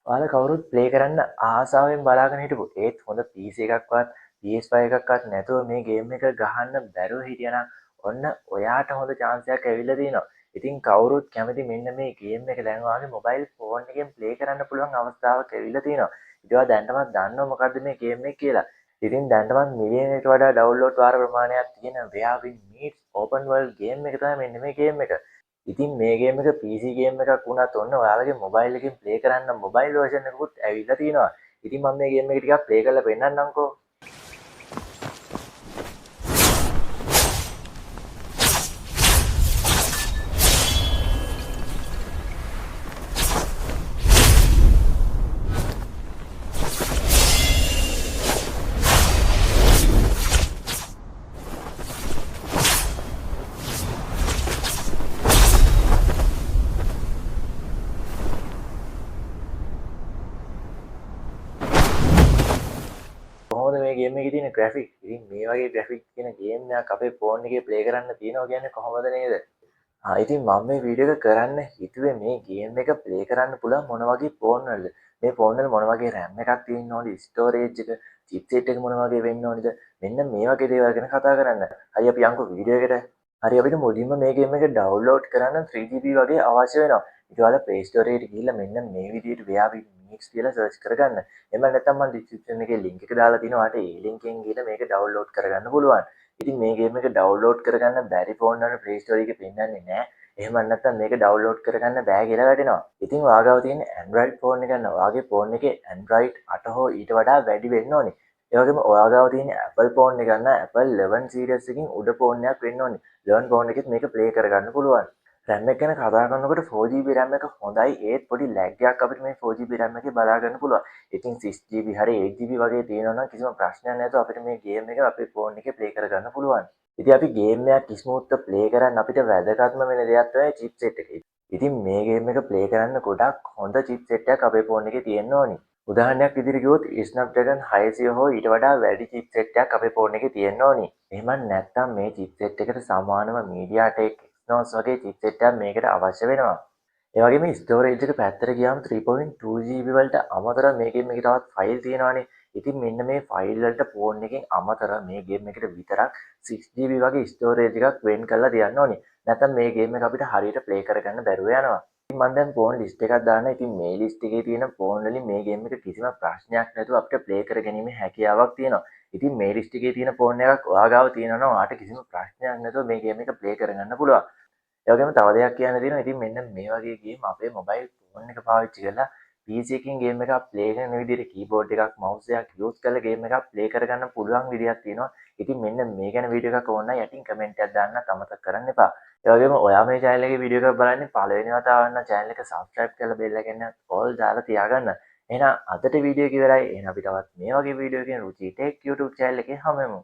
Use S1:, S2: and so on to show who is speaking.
S1: ඔයාලා කවුරුත් ප්ලේ කරන්න ආසාවෙන් බලාගෙන හිටපු ඒත් හොඳ PC එකක්වත් PS5 එකක්වත් නැතුව මේ ගේම් එක ගහන්න බැරුව හිටියනම් ඔන්න ඔයාට හොඳ chance එකක් ඇවිල්ලා තියෙනවා. ඉතින් කවුරුත් කැමති මෙන්න මේ ගේම් එක දැන් ඔයාගේ මොබයිල් ෆෝන් එකෙන් ප්ලේ කරන්න පුළුවන් අවස්ථාවක් ඇවිල්ලා තියෙනවා. ඉතින් ඔයා දැනටමත් දන්නව මොකද්ද මේ ගේම් එක කියලා. ඉතින් දැනටමත් මිලියනකට වඩා ඩවුන්ලෝඩ් වාර ප්‍රමාණයක් තියෙන Where Meets Open World game එක තමයි මෙන්න මේ ගේම් එක. ඉතින් මේ ගේම් එක PC ගේම් එකක් වුණත් ඔන්න ඔයාලගේ මොබයිල් එකකින් ප්ලේ කරන්න මොබයිල් වර්ෂන් එකකුත් ඇවිල්ලා තියෙනවා. ඉතින් මම මේ ගේම් එක ටිකක් ප්ලේ කරලා පෙන්නන්නම්කෝ. කොහොමද මේ ගේම් එකේ තියෙන ග්‍රැෆික්? ඉතින් මේ වගේ ග්‍රැෆික් තියෙන ගේම් එකක් අපේ ෆෝන් එකේ ප්ලේ කරන්න තියෙනවා කියන්නේ කොහොමද නේද? ඉතින් මම මේ වීඩියෝ එක කරන්න හිතුවේ මේ ගේම් එක ප්ලේ කරන්න පුළුවන් මොන වගේ ෆෝන් වලද? මේ ෆෝන් වල මොන වගේ RAM එකක් තියෙන්න ඕනද? ස්ටෝරේජ් එක, චිප්සෙට් එක මොන වගේ වෙන්න ඕනද? මෙන්න මේ වගේ දේවල් ගැන කතා කරන්න. හරි අපි යමුකෝ වීඩියෝ එකට. හරි අපිට මුලින්ම මේ ගේම් එක ඩවුන්ලෝඩ් කරන්න 3GB වගේ අවශ්‍ය වෙනවා. ඊට ඔයාලා Play Store එකට ගිහිල්ලා මෙන්න මේ විදිහට Where We Meet කියලා සර්ච් කරගන්න. එහෙම නැත්නම් මම description එකේ link එක දාලා තිනවා. ඔයාලට ඒ link එකෙන් ගිහිල්ලා මේක ඩවුන්ලෝඩ් කරගන්න පුළුවන්. ඉතින් මේ ගේම් එක ඩවුන්ලෝඩ් කරගන්න බැරි ෆෝන් වල Play Store එකේ පෙන්නන්නේ නැහැ. එහෙම නැත්නම් මේක ඩවුන්ලෝඩ් කරගන්න බෑ කියලා වැටෙනවා. ඉතින් ඔයා ගාව තියෙන Android ෆෝන් එක නම් ඔයාගේ ෆෝන් එකේ Android 8 හෝ ඊට වඩා වැඩි වෙන්න ඕනේ. ඒ වගේම ඔයා ගාව තියෙන Apple ෆෝන් එක නම් Apple 11 series එකකින් උඩ ෆෝන් එකක් වෙන්න ඕනේ. 11 ෆෝන් එකෙත් මේක ප්ලේ කරගන්න පුළුවන්. RAM එක ගැන කතා කරනකොට 4GB RAM එක හොඳයි. ඒත් පොඩි lag එකක් අපිට මේ 4GB RAM එකේ බලා ගන්න පුළුවන්. ඉතින් 6GB හරි 8GB වගේ තියෙනවා නම් කිසිම ප්‍රශ්නයක් නැතුව අපිට මේ ගේම් එක අපේ ෆෝන් එකේ ප්ලේ කරගන්න පුළුවන්. ඉතින් අපි ගේම් එකක් ස්මූත්ව ප්ලේ කරන්න අපිට වැදගත්ම වෙන දෙයක් තමයි chipset එක. ඉතින් මේ ගේම් එක ප්ලේ කරන්න ගොඩක් හොඳ chipset එකක් අපේ ෆෝන් එකේ තියෙන්න ඕනි. උදාහරණයක් විදිහට කිව්වොත් Snapdragon 600 හෝ ඊට වඩා වැඩි chipset එකක් අපේ ෆෝන් එකේ තියෙන්න ඕනි. එහෙම නැත්නම් මේ chipset එකට සමානව MediaTek Exynos වගේ chipset එකක් මේකට අවශ්‍ය වෙනවා. ඒ වගේම ස්ටෝරේජ් එක පැත්තට ගියාම 3.2GB වලට අමතරව මේ ගේම් එකේ තවත් ෆයිල් තියෙනවානේ. ඉතින් මෙන්න මේ ෆයිල් වලට ෆෝන් එකෙන් අමතරව මේ ගේම් එකට විතරක් 6GB වගේ ස්ටෝරේජ් එකක් වෙන් කරලා තියන්න ඕනේ. නැත්නම් මේ ගේම් එක අපිට හරියට ප්ලේ කරගන්න බැරුව යනවා. මම දැන් ෆෝන් ලිස්ට් එකක් දාන්න. ඉතින් මේ ලිස්ට් එකේ තියෙන ෆෝන් වලින් මේ ගේම් එක කිසිම ප්‍රශ්නයක් නැතුව අපිට ප්ලේ කරගැනීමේ හැකියාවක් තියෙනවා. ඉතින් මේ ලිස්ට් එකේ තියෙන ෆෝන් එකක් ඔයා ගාව තියෙනවා නම් ඔයාට කිසිම ප්‍රශ්නයක් නැතුව මේ ගේම් එක ප්ලේ කරගන්න පුළුවන්. ඒ වගේම තව දෙයක් කියන්න තියෙනවා. ඉතින් මෙන්න මේ වගේ ගේම් අපේ මොබයිල් ෆෝන් එක පාවිච්චි කරලා PC එකකින් ගේම් එකක් ප්ලේ කරන විදිහට කීබෝඩ් එකක් mouse එකක් යූස් කරලා ගේම් එකක් ප්ලේ කරගන්න පුළුවන් විදිහක් තියෙනවා. ඉතින් මෙන්න මේ ගැන වීඩියෝ එකක් ඕන නම් යටින් කමෙන්ට් එකක් දාන්නත් අමතක කරන්න එපා. ඒ වගේම ඔයා මේ channel එකේ වීඩියෝ එකක් බලන්නේ පළවෙනි වතාවක් නම් channel එක subscribe කරලා bell එකෙන් all දාලා තියාගන්න. එහෙනම් අදට වීඩියෝ එක ඉවරයි. එහෙනම් අපි තවත් මේ වගේ වීඩියෝ එකකින් රුචි ටෙක් YouTube channel එකේ හමු වෙමු.